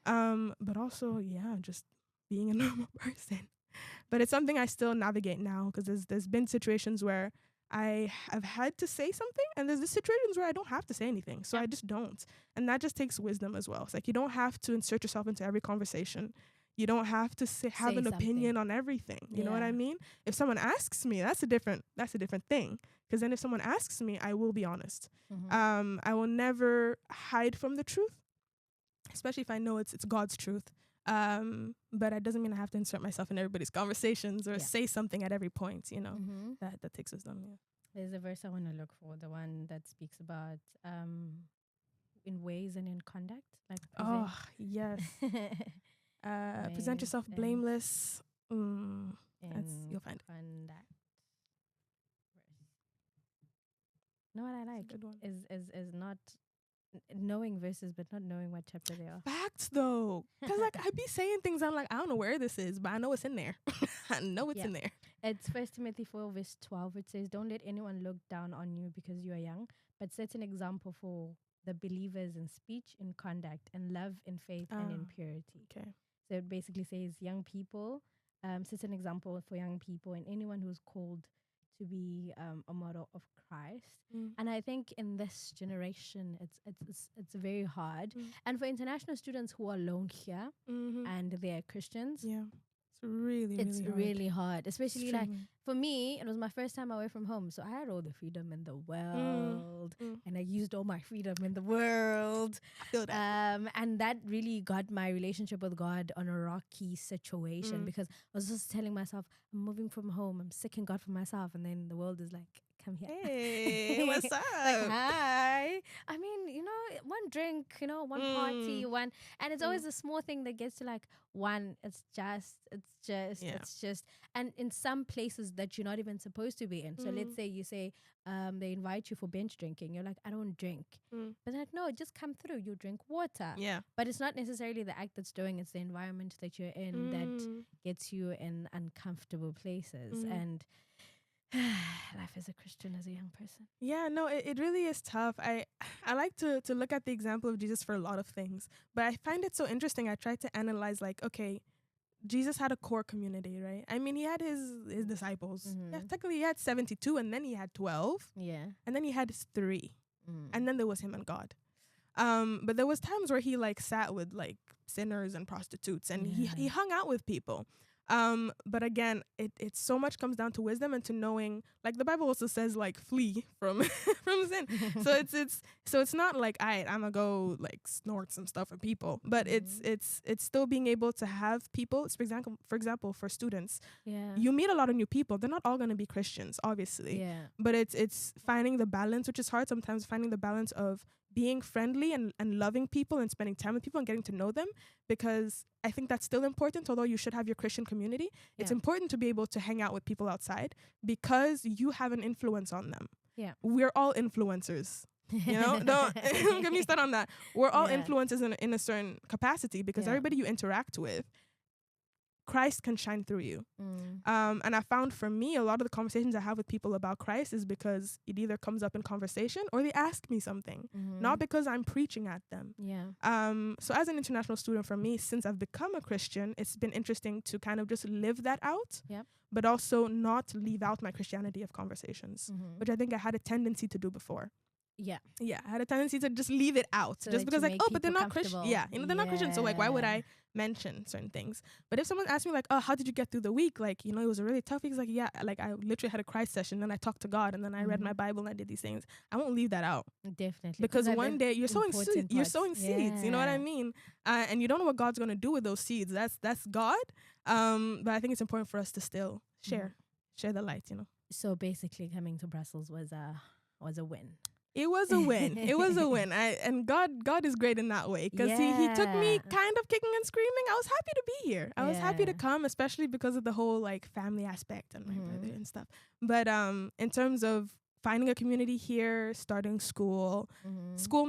Speaker 2: But also, just being a normal person. But it's something I still navigate now, because there's been situations where I have had to say something, and there's situations where I don't have to say anything. So I just don't. And that just takes wisdom as well. It's like, you don't have to insert yourself into every conversation. You don't have to have an opinion on everything. You know what I mean? If someone asks me, that's a different thing. Because then if someone asks me, I will be honest. I will never hide from the truth, especially if I know it's God's truth. But it doesn't mean I have to insert myself in everybody's conversations or say something at every point, you know. That takes wisdom.
Speaker 1: There's a verse I want to look for, the one that speaks about in ways and in conduct. Like
Speaker 2: yes. Present yourself blameless. You'll find
Speaker 1: conduct. No, what I like is not knowing verses, but not knowing what chapter they are.
Speaker 2: Facts, though. Because like I be saying things, I'm like, I don't know where this is, but I know it's in there. I know it's in there.
Speaker 1: It's 1 Timothy 4 verse 12. It says, don't let anyone look down on you because you are young, but set an example for the believers in speech, in conduct, in love, in faith, and in purity.
Speaker 2: Okay.
Speaker 1: So it basically says young people, set an example for young people and anyone who's called to be a model of Christ. And I think in this generation, it's very hard. And for international students who are alone here and they're Christians, it's really hard. Especially like for me, it was my first time away from home, so I had all the freedom in the world, and I used all my freedom in the world.
Speaker 2: I feel that.
Speaker 1: And that really got my relationship with God on a rocky situation, because I was just telling myself, I'm moving from home, I'm seeking God for myself, and then the world is like, come here.
Speaker 2: Hey, what's up?
Speaker 1: Like, hi. I mean, you know, one drink, you know, one party, one, and it's always a small thing that gets to like one. It's just, and in some places that you're not even supposed to be in. So let's say you say they invite you for bench drinking. You're like, I don't drink. But like, no, just come through. You drink water. Yeah. But it's not necessarily the act that's doing. It's the environment that you're in that gets you in uncomfortable places. And life as a Christian, as a young person.
Speaker 2: Yeah, no, it really is tough. I like to look at the example of Jesus for a lot of things, but I find it so interesting. I try to analyze, like, okay, Jesus had a core community, right? I mean, he had his disciples. Yeah, technically he had 72, and then he had 12. Yeah. And then he had his 3. And then there was him and God. But there was times where he like sat with like sinners and prostitutes, and he hung out with people. But again, it so much comes down to wisdom and to knowing, like the Bible also says, like, flee from from sin. So it's not like, I'm gonna go like snort some stuff with people, but it's still being able to have people. For example, for students, you meet a lot of new people. They're not all gonna be Christians, obviously. Yeah. But it's finding the balance, which is hard sometimes. Finding the balance of being friendly and loving people and spending time with people and getting to know them, because I think that's still important. Although you should have your Christian community, it's important to be able to hang out with people outside because you have an influence on them. Yeah, we're all influencers. You know, don't get me started on that. We're all influencers in a certain capacity, because everybody you interact with, Christ can shine through you. And I found for me, a lot of the conversations I have with people about Christ is because it either comes up in conversation or they ask me something, not because I'm preaching at them. So as an international student, for me, since I've become a Christian, it's been interesting to kind of just live that out, but also not leave out my Christianity of conversations, which I think I had a tendency to do before.
Speaker 1: Yeah,
Speaker 2: I had a tendency to just leave it out,
Speaker 1: so
Speaker 2: just because like, oh, but they're not Christian. Yeah, they're not Christian, so like, why would I mention certain things? But if someone asked me like, oh, how did you get through the week? Like, it was a really tough week. It's like, yeah, like I literally had a Christ session, then I talked to God, and then I read my Bible and I did these things. I won't leave that out.
Speaker 1: Definitely.
Speaker 2: Because one day you're sowing seeds. You're sowing seeds. You know what I mean? And you don't know what God's gonna do with those seeds. That's God. But I think it's important for us to still share the light.
Speaker 1: So basically, coming to Brussels was a win.
Speaker 2: It was a win. It was a win. And God is great in that way, because he took me kind of kicking and screaming. I was happy to be here. I was happy to come, especially because of the whole like family aspect and my brother and stuff. But in terms of finding a community here, starting school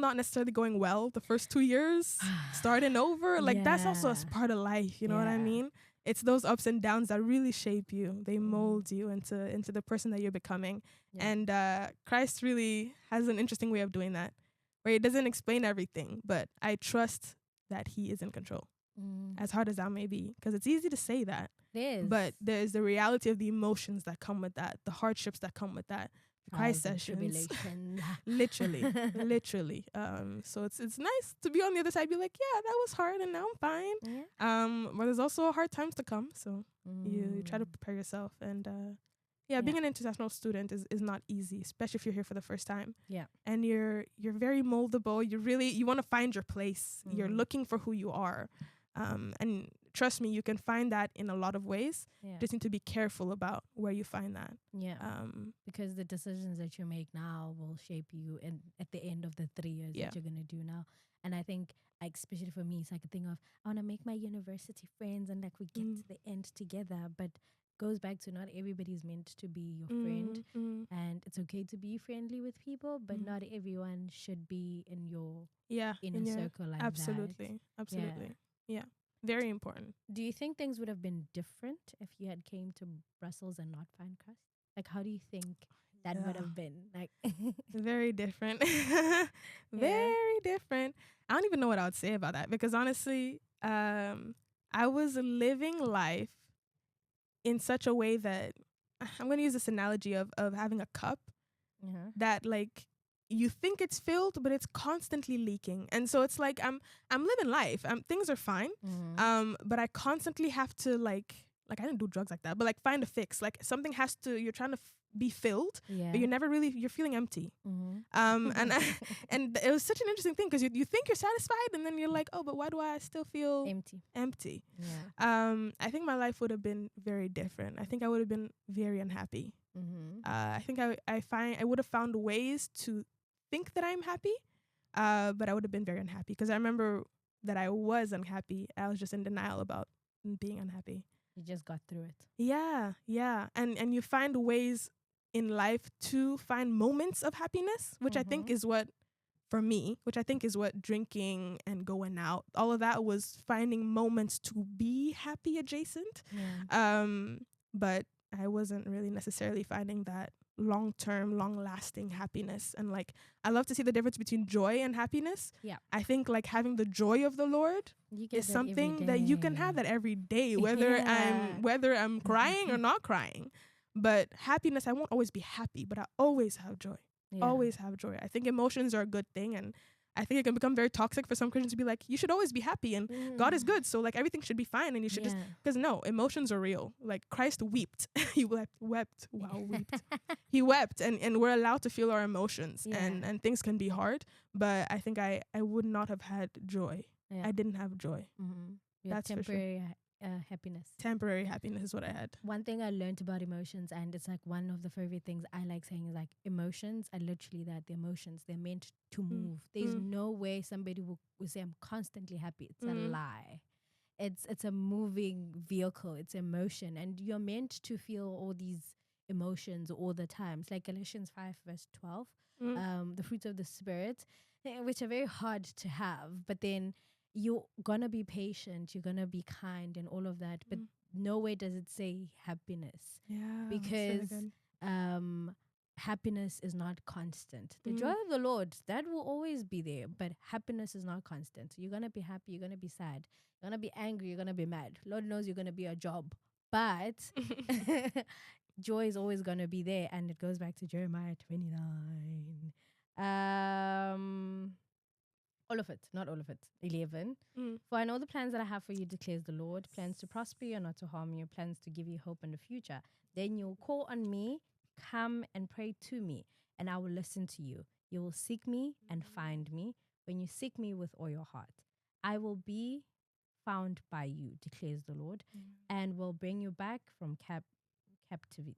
Speaker 2: not necessarily going well the first 2 years, starting over, like that's also a part of life. You know what I mean? It's those ups and downs that really shape you. They mold you into the person that you're becoming. And Christ really has an interesting way of doing that, where he doesn't explain everything, but I trust that he is in control. As hard as that may be, because it's easy to say that.
Speaker 1: It is.
Speaker 2: But there's the reality of the emotions that come with that, the hardships that come with that. Christ sessions, literally. So it's nice to be on the other side, be like, yeah, that was hard, and now I'm fine. But there's also hard times to come, so you try to prepare yourself. And being an international student is not easy, especially if you're here for the first time. And you're very moldable. You want to find your place. You're looking for who you are. And trust me, you can find that in a lot of ways. Just need to be careful about where you find that.
Speaker 1: Because the decisions that you make now will shape you at the end of the 3 years that you're going to do now. And I think, like, especially for me, it's like a thing of, I want to make my university friends and like we get to the end together. But goes back to, not everybody's meant to be your friend. And it's okay to be friendly with people, but not everyone should be in your inner circle like that.
Speaker 2: Absolutely. Yeah. Very important.
Speaker 1: Do you think things would have been different if you had came to Brussels and not find Christ? Like, how do you think that would have been? Like,
Speaker 2: very different. Very different. I don't even know what I would say about that, because honestly, I was living life in such a way that I'm going to use this analogy of having a cup that like you think it's filled, but it's constantly leaking. And so it's like I'm living life. Things are fine. But I constantly have to like I didn't do drugs like that, but like find a fix. Like something has to, you're trying to be filled, but you're never really, you're feeling empty. And it was such an interesting thing, because you think you're satisfied, and then you're like, oh, but why do I still feel empty? I think my life would have been very different. I think I would have been very unhappy. I think I would have found ways to think that I'm happy, but I would have been very unhappy, because I remember that I was unhappy. I was just in denial about being unhappy.
Speaker 1: You just got through it.
Speaker 2: Yeah. And you find ways in life to find moments of happiness, which I think is what, for me, which I think is what drinking and going out, all of that was finding moments to be happy adjacent. But I wasn't really necessarily finding that long-term, long-lasting happiness. And like, I love to see the difference between joy and happiness. I think like having the joy of the Lord is something that you can have that every day, whether I'm crying or not crying. But happiness, I won't always be happy, but I always have joy. Always have joy. I think emotions are a good thing, and I think it can become very toxic for some Christians to be like, you should always be happy, and God is good, so like everything should be fine, and you should just, because no, emotions are real. Like Christ wept. He wept. Wow, wept. He wept, and we're allowed to feel our emotions, and things can be hard, but I think I would not have had joy. I didn't have joy.
Speaker 1: That's temporary happiness.
Speaker 2: Temporary happiness is what I had.
Speaker 1: One thing I learned about emotions, and it's like one of the favorite things I like saying, is like, emotions are literally that. The emotions, they're meant to move. There's no way somebody will say I'm constantly happy. It's a lie. It's a moving vehicle. It's emotion, and you're meant to feel all these emotions all the time. It's like Galatians 5 verse 12, the fruits of the Spirit, which are very hard to have, but then you're gonna be patient, you're gonna be kind and all of that, but nowhere does it say happiness,
Speaker 2: Yeah. That's really
Speaker 1: because
Speaker 2: good.
Speaker 1: um happiness is not constant. The joy
Speaker 2: Mm.
Speaker 1: of the Lord, that will always be there, but happiness is not constant. You're gonna be happy, you're gonna be sad, you're gonna be angry, you're gonna be mad. Lord knows you're gonna be a job, but joy is always gonna be there, and it goes back to Jeremiah 29. All of it, not all of it. 11.
Speaker 2: Mm.
Speaker 1: For I know the plans that I have for you, declares the Lord, plans to prosper you and not to harm you, plans to give you hope in the future. Then you'll call on me, come and pray to me, and I will listen to you. You will seek me and find me when you seek me with all your heart. I will be found by you, declares the Lord, and will bring you back from captivity.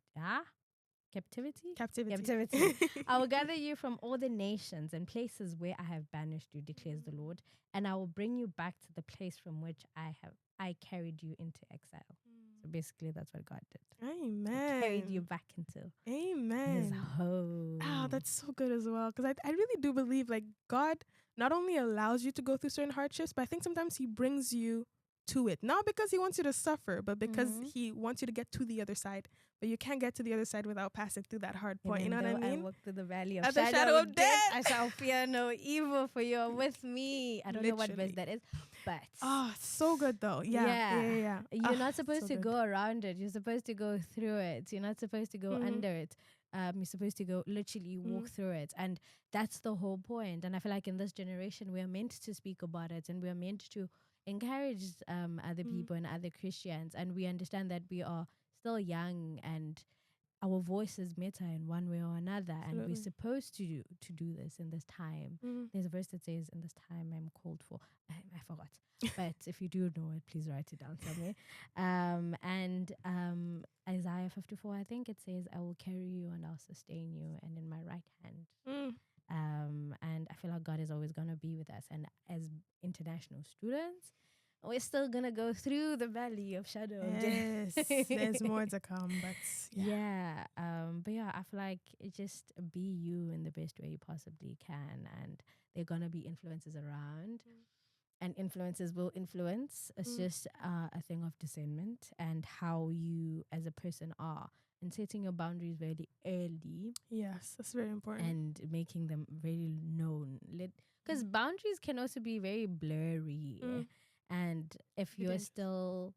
Speaker 1: Captivity?
Speaker 2: Captivity.
Speaker 1: Captivity. I will gather you from all the nations and places where I have banished you, declares the Lord, and I will bring you back to the place from which I carried you into exile. So basically, that's what God did.
Speaker 2: Amen.
Speaker 1: He carried you back into
Speaker 2: Amen.
Speaker 1: His home.
Speaker 2: Ah, that's so good as well. Because I really do believe like God not only allows you to go through certain hardships, but I think sometimes He brings you to it. Not because He wants you to suffer, but because He wants you to get to the other side. But you can't get to the other side without passing through that hard point.
Speaker 1: Even
Speaker 2: You know what I
Speaker 1: though
Speaker 2: mean?
Speaker 1: I walk through the valley of
Speaker 2: At the shadow of death.
Speaker 1: I shall fear no evil, for you are with me. I don't know what verse
Speaker 2: Literally.
Speaker 1: that is, but
Speaker 2: Oh, so good though. Yeah.
Speaker 1: You're not supposed
Speaker 2: so
Speaker 1: to
Speaker 2: good.
Speaker 1: go around it. You're supposed to go through it. You're not supposed to go under it. You're supposed to go literally walk through it. And that's the whole point. And I feel like in this generation, we are meant to speak about it, and we are meant to encourage other people and other Christians. And we understand that we are still young, and our voices matter in one way or another.
Speaker 2: Absolutely.
Speaker 1: And we're supposed to do this in this time. There's a verse that says, in this time I'm called for. I forgot. But if you do know it, please write it down somewhere. And Isaiah 54, I think it says, I will carry you and I'll sustain you, and in my right hand. And I feel like God is always going to be with us. And as international students, we're still going to go through the valley of shadow of death.
Speaker 2: Yes, there's more to come, but
Speaker 1: But yeah, I feel like just be you in the best way you possibly can. And there are going to be influences around. And influences will influence. It's just a thing of discernment and how you as a person are, and setting your boundaries very early.
Speaker 2: Yes, that's very important.
Speaker 1: And making them very known. Because boundaries can also be very blurry. And if you're still,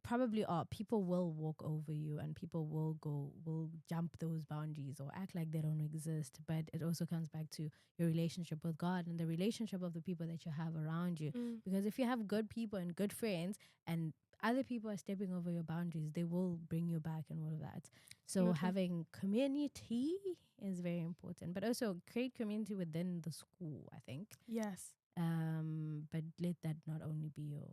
Speaker 1: probably people will walk over you, and people will jump those boundaries or act like they don't exist. But it also comes back to your relationship with God and the relationship of the people that you have around you. Because if you have good people and good friends, and other people are stepping over your boundaries, they will bring you back and all of that. So having community is very important, but also create community within the school, I think.
Speaker 2: Yes.
Speaker 1: But let that not only be your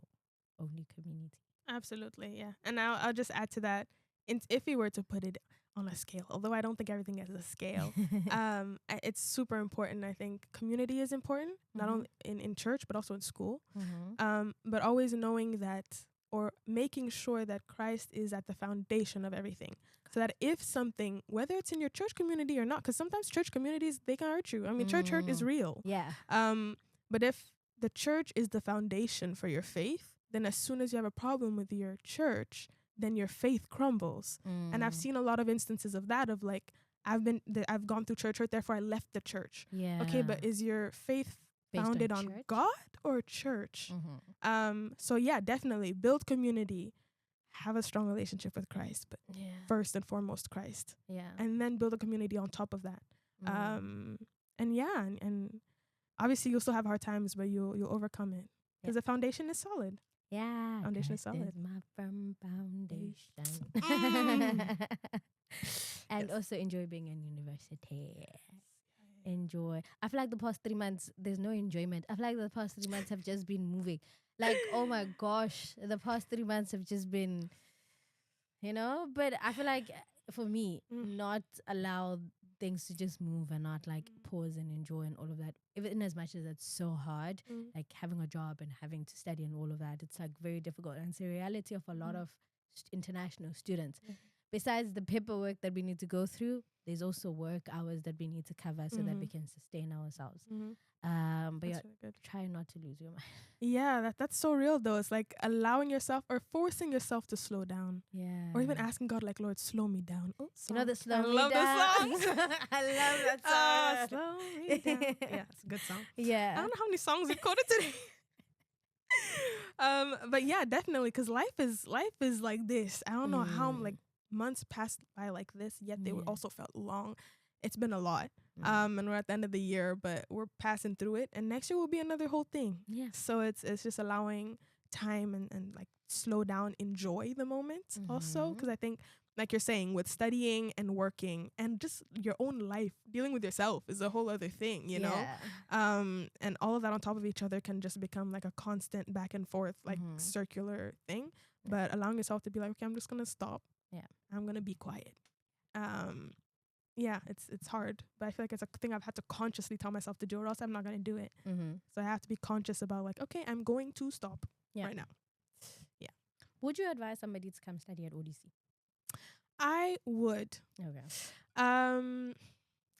Speaker 1: only community.
Speaker 2: Absolutely, yeah. And I'll just add to that, if we were to put it on a scale, although I don't think everything has a scale, it's super important. I think community is important, not only in church, but also in school. But always knowing that, or making sure that Christ is at the foundation of everything. So that if something, whether it's in your church community or not, because sometimes church communities, they can hurt you. I mean, church hurt is real.
Speaker 1: Yeah.
Speaker 2: But if the church is the foundation for your faith, then as soon as you have a problem with your church, then your faith crumbles. And I've seen a lot of instances of that, of like, I've gone through church hurt, therefore I left the church.
Speaker 1: Yeah.
Speaker 2: Okay, but is your faith
Speaker 1: Based
Speaker 2: founded on
Speaker 1: church?
Speaker 2: God or church? So yeah, definitely build community, have a strong relationship with Christ, but first and foremost Christ.
Speaker 1: Yeah.
Speaker 2: And then build a community on top of that. And obviously you'll still have hard times, but you'll overcome it. Because the foundation is solid.
Speaker 1: Yeah.
Speaker 2: Foundation is solid.
Speaker 1: Is my firm foundation. And
Speaker 2: Yes.
Speaker 1: also enjoy being in university. Enjoy. I feel like the past 3 months, there's no enjoyment. I feel like the past 3 months have just been moving. Like, oh my gosh, the past 3 months have just been, but I feel like for me, not allow things to just move and not like pause and enjoy and all of that, even as much as it's so hard, like having a job and having to study and all of that, it's like very difficult. And it's a reality of a lot of international students. Besides the paperwork that we need to go through, there's also work hours that we need to cover so that we can sustain ourselves. But yeah,
Speaker 2: That's really good.
Speaker 1: try not to lose your mind.
Speaker 2: Yeah, that's so real though. It's like allowing yourself or forcing yourself to slow down.
Speaker 1: Yeah.
Speaker 2: Or even asking God, like, Lord, slow me down. Oh,
Speaker 1: You know the
Speaker 2: song.
Speaker 1: slow
Speaker 2: I
Speaker 1: me
Speaker 2: love
Speaker 1: down.
Speaker 2: the song.
Speaker 1: I love that song.
Speaker 2: Slow me down. Yeah, it's a good song. I
Speaker 1: Yeah.
Speaker 2: don't know how many songs we've quoted today. But yeah, definitely, because life is like this. I don't know how like months passed by like this, yet they were
Speaker 1: Yeah.
Speaker 2: also felt long. It's been a lot.
Speaker 1: Mm.
Speaker 2: And we're at the end of the year, but we're passing through it, and next year will be another whole thing.
Speaker 1: Yeah.
Speaker 2: So it's just allowing time and like slow down, enjoy the moment also, because I think, like you're saying, with studying and working and just your own life, dealing with yourself is a whole other thing, you know. And all of that on top of each other can just become like a constant back and forth, like circular thing. But allowing yourself to be like, okay, I'm just gonna stop.
Speaker 1: Yeah.
Speaker 2: I'm gonna be quiet. Yeah, it's hard, but I feel like it's a thing I've had to consciously tell myself to do, or else I'm not gonna do it. So I have to be conscious about like, okay, I'm going to stop right now. Yeah.
Speaker 1: Would you advise somebody to come study at ODC?
Speaker 2: I would.
Speaker 1: Okay.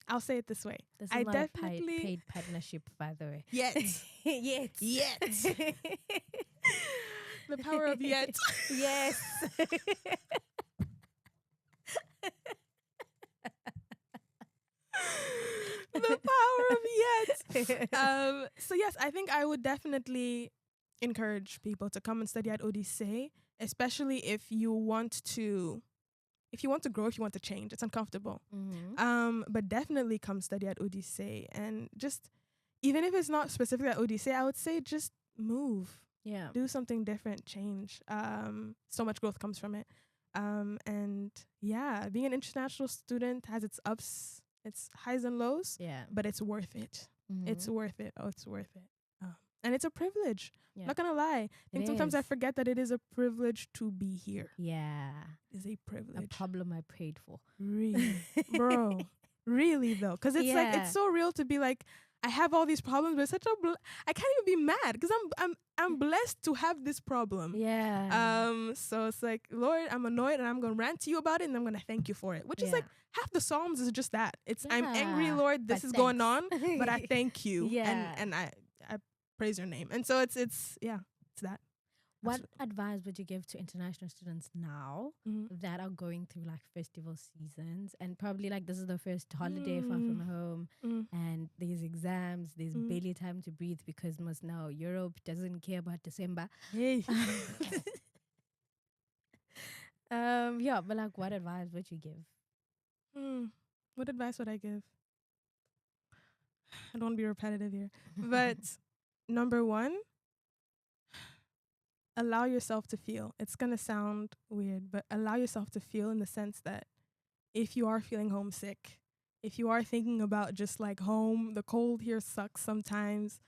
Speaker 2: I'll say it this way.
Speaker 1: This is
Speaker 2: I
Speaker 1: not
Speaker 2: definitely
Speaker 1: a paid partnership, by the way.
Speaker 2: Yet.
Speaker 1: Yet.
Speaker 2: The power of yet.
Speaker 1: Yes.
Speaker 2: The power of yet. So yes, I think I would definitely encourage people to come and study at ODC, especially if you want to grow, if you want to change. It's uncomfortable. But definitely come study at ODC, and just, even if it's not specifically at ODC, I would say just move.
Speaker 1: Yeah.
Speaker 2: Do something different, change. So much growth comes from it. And yeah, being an international student has its ups, its highs and lows.
Speaker 1: Yeah.
Speaker 2: But it's worth it. It's worth it. Oh, it's worth it. And it's a privilege. Yeah. Not gonna lie. I think sometimes I forget that it is a privilege to be here.
Speaker 1: Yeah.
Speaker 2: It's a privilege.
Speaker 1: A problem I prayed for.
Speaker 2: Really? Bro. Really though. Because it's like, it's so real to be like, I have all these problems, but it's such a I can't even be mad because I'm blessed to have this problem.
Speaker 1: Yeah.
Speaker 2: So it's like, Lord, I'm annoyed and I'm gonna rant to you about it and I'm gonna thank you for it. Which is like half the Psalms is just that. It's I'm angry, Lord, this is going on, but I thank you. And I praise your name. And so it's that.
Speaker 1: What advice would you give to international students now that are going through like festival seasons, and probably like this is the first holiday far from home, and there's exams, there's barely time to breathe because most now Europe doesn't care about December.
Speaker 2: Hey.
Speaker 1: Yeah, but like what advice would you give?
Speaker 2: What advice would I give? I don't want to be repetitive here. But number one, allow yourself to feel. It's going to sound weird, but allow yourself to feel in the sense that if you are feeling homesick, if you are thinking about just like home, the cold here sucks sometimes,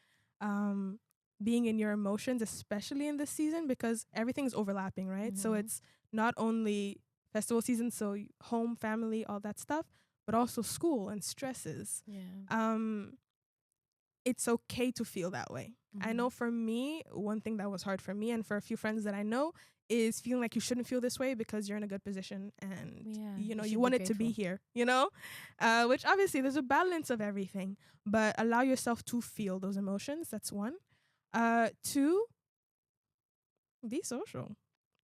Speaker 2: being in your emotions, especially in this season, because everything's overlapping, right? So it's not only festival season, so home, family, all that stuff, but also school and stresses.
Speaker 1: Yeah.
Speaker 2: It's okay to feel that way. I know for me, one thing that was hard for me and for a few friends that I know is feeling like you shouldn't feel this way because you're in a good position and you want it to be here, which obviously there's a balance of everything, but allow yourself to feel those emotions. That's one. Two, be social.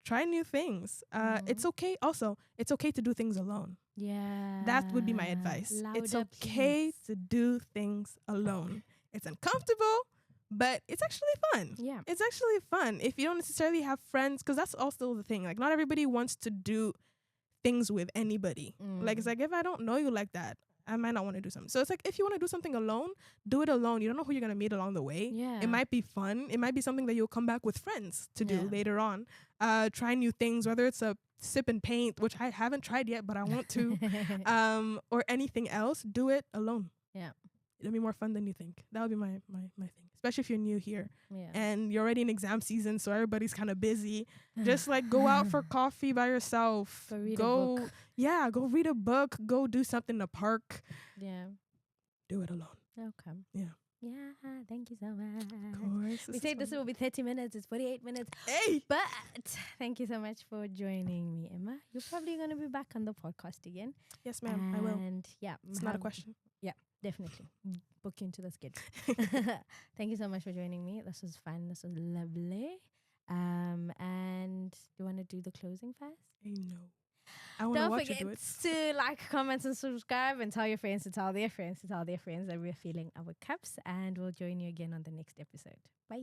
Speaker 2: Try new things. It's okay. Also, it's okay to do things alone.
Speaker 1: Yeah.
Speaker 2: That would be my advice. It's okay to do things alone. It's uncomfortable, but it's actually fun.
Speaker 1: Yeah.
Speaker 2: It's actually fun if you don't necessarily have friends, because that's also the thing. Like, not everybody wants to do things with anybody. Like, it's like, if I don't know you like that, I might not want to do something. So it's like, if you want to do something alone, do it alone. You don't know who you're going to meet along the way.
Speaker 1: Yeah.
Speaker 2: It might be fun. It might be something that you'll come back with friends to do later on. Try new things, whether it's a sip and paint, which I haven't tried yet, but I want to, or anything else. Do it alone.
Speaker 1: Yeah.
Speaker 2: It'll be more fun than you think. That would be my thing, especially if you're new here and you're already in exam season, so everybody's kind of busy. Just like go out for coffee by yourself.
Speaker 1: Go read a book.
Speaker 2: Yeah, go read a book. Go do something in the park.
Speaker 1: Yeah.
Speaker 2: Do it alone.
Speaker 1: Okay.
Speaker 2: Yeah.
Speaker 1: Yeah, thank you so much.
Speaker 2: Of course.
Speaker 1: We said this will be 30 minutes. It's 48 minutes.
Speaker 2: Hey!
Speaker 1: But thank you so much for joining me, Emma. You're probably going to be back on the podcast again.
Speaker 2: Yes, ma'am. I will.
Speaker 1: And yeah.
Speaker 2: It's not a question.
Speaker 1: Yeah. Definitely. Book you into the schedule. Thank you so much for joining me. This was fun. This was lovely. And do you want to do the closing first?
Speaker 2: No. I want to
Speaker 1: Don't
Speaker 2: watch you
Speaker 1: forget
Speaker 2: do it.
Speaker 1: to like, comment, and subscribe, and tell your friends to tell their friends to tell their friends that we're feeling our cups. And we'll join you again on the next episode. Bye.